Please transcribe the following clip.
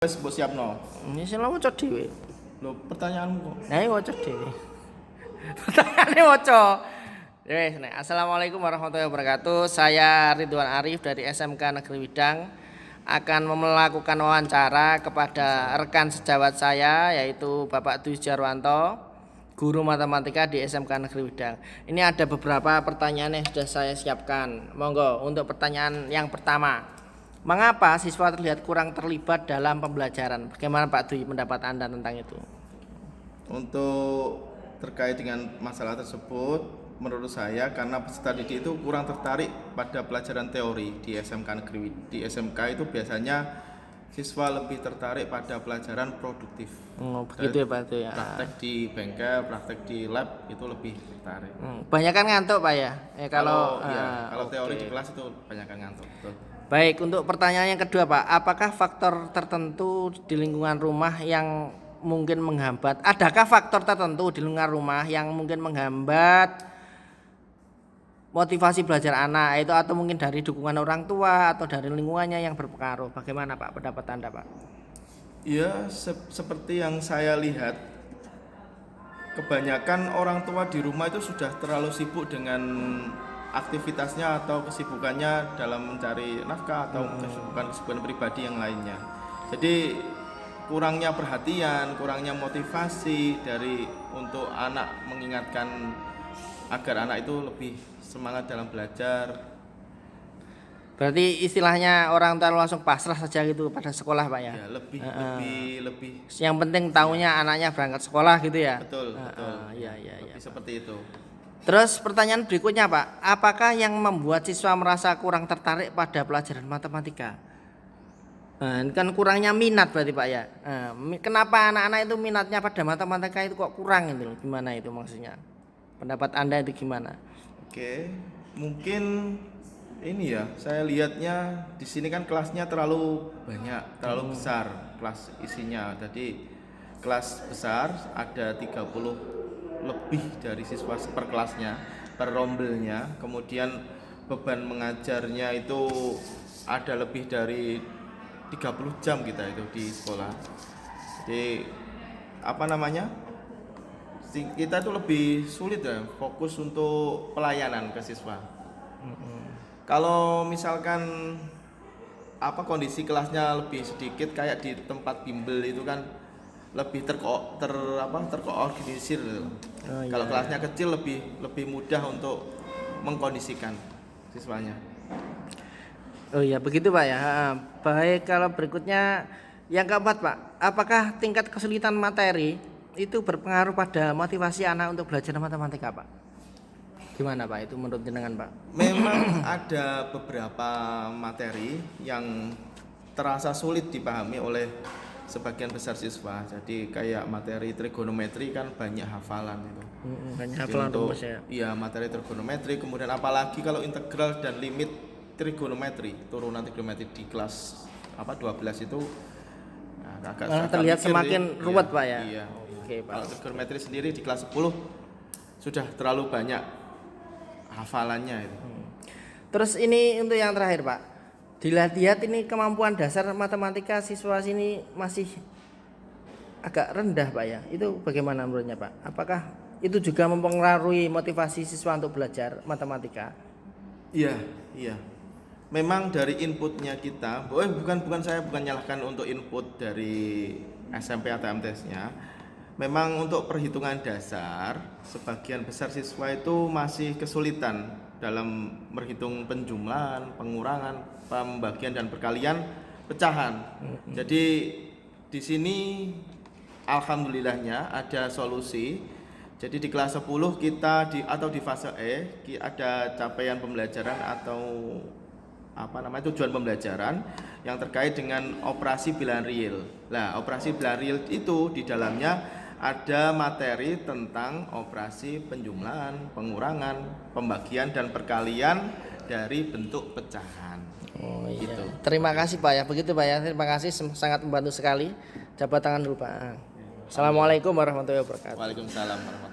Wes mbok siapno. Ini sing waca dhewe. Lho, pertanyaanmu kok. Nah, iki waca dhewe. Pertanyaane waca. Wes, Assalamualaikum warahmatullahi wabarakatuh. Saya Ridwan Arif dari SMK Negeri Widang akan melakukan wawancara kepada rekan sejawat saya yaitu Bapak Dwi Jarwanto, guru matematika di SMK Negeri Widang. Ini ada beberapa pertanyaan yang sudah saya siapkan. Monggo untuk pertanyaan yang pertama. Mengapa siswa terlihat kurang terlibat dalam pembelajaran? Bagaimana Pak Dwi pendapat Anda tentang itu? Untuk terkait dengan masalah tersebut, menurut saya karena peserta didik itu kurang tertarik pada pelajaran teori di SMK Negeri. Di SMK itu biasanya siswa lebih tertarik pada pelajaran produktif. Oh, begitu ya Pak Dwi ya. Praktek di bengkel, praktek di lab itu lebih tertarik. Banyak kan ngantuk Pak ya? Kalau okay. teori di kelas itu banyak ngantuk. Betul. Baik, untuk pertanyaan yang kedua Pak, apakah faktor tertentu di lingkungan rumah yang mungkin menghambat? Adakah faktor tertentu di lingkungan rumah yang mungkin menghambat motivasi belajar anak itu, atau mungkin dari dukungan orang tua atau dari lingkungannya yang berpengaruh? Bagaimana Pak pendapat Anda Pak? Ya, seperti yang saya lihat, kebanyakan orang tua di rumah itu sudah terlalu sibuk dengan aktivitasnya atau kesibukannya dalam mencari nafkah atau kesibukan pribadi yang lainnya. Jadi kurangnya perhatian, kurangnya motivasi dari untuk anak, mengingatkan agar anak itu lebih semangat dalam belajar. Berarti istilahnya orang tua langsung pasrah saja gitu pada sekolah Pak ya? Ya, lebih. Yang penting tahunya anaknya berangkat sekolah gitu ya? Betul. Iya. Seperti itu. Terus pertanyaan berikutnya Pak, apakah yang membuat siswa merasa kurang tertarik pada pelajaran matematika? Ini kan kurangnya minat berarti Pak ya. Kenapa anak-anak itu minatnya pada matematika itu kok kurang itu? Gimana itu maksudnya? Pendapat Anda itu gimana? Oke, mungkin ini ya, saya lihatnya di sini kan kelasnya terlalu banyak, terlalu besar kelas isinya. Jadi kelas besar ada 30 lebih dari siswa per kelasnya, per rombelnya. Kemudian beban mengajarnya itu ada lebih dari 30 jam kita itu di sekolah. Jadi kita itu lebih sulit ya fokus untuk pelayanan ke siswa. Kalau misalkan kondisi kelasnya lebih sedikit kayak di tempat bimbel itu kan lebih terkoordinir gitu. Kalau kelasnya kecil lebih mudah untuk mengkondisikan siswanya. Oh iya begitu Pak ya. Baik, kalau berikutnya yang keempat Pak, apakah tingkat kesulitan materi itu berpengaruh pada motivasi anak untuk belajar matematika Pak? Gimana Pak itu menurut jenengan Pak? Memang ada beberapa materi yang terasa sulit dipahami oleh sebagian besar siswa. Jadi kayak materi trigonometri kan banyak hafalan itu. Banyak hafalan rumus ya. Iya, materi trigonometri, kemudian apalagi kalau integral dan limit trigonometri, turunan trigonometri di kelas 12 itu agak terlihat semakin ruwet Pak ya. Iya. Oke, Pak. Kalau trigonometri sendiri di kelas 10 sudah terlalu banyak hafalannya itu. Terus ini untuk yang terakhir Pak, dilihat ini kemampuan dasar matematika siswa sini masih agak rendah Pak ya. Itu bagaimana menurutnya Pak? Apakah itu juga mempengaruhi motivasi siswa untuk belajar matematika? Iya. Memang dari inputnya kita, bukan saya nyalahkan untuk input dari SMP atau MTS-nya. Memang untuk perhitungan dasar, sebagian besar siswa itu masih kesulitan dalam berhitung penjumlahan, pengurangan, pembagian dan perkalian, pecahan. Jadi di sini alhamdulillahnya ada solusi. Jadi di kelas 10 kita di fase E ada capaian pembelajaran atau tujuan pembelajaran yang terkait dengan operasi bilangan real. Nah, operasi bilangan real itu di dalamnya ada materi tentang operasi penjumlahan, pengurangan, pembagian dan perkalian dari bentuk pecahan. Oh iya. Gitu. Terima kasih Pak ya. Begitu Pak ya. Terima kasih, sangat membantu sekali. Jabat tangan dulu Pak. Assalamualaikum warahmatullahi wabarakatuh. Waalaikumsalam warahmatullahi wabarakatuh.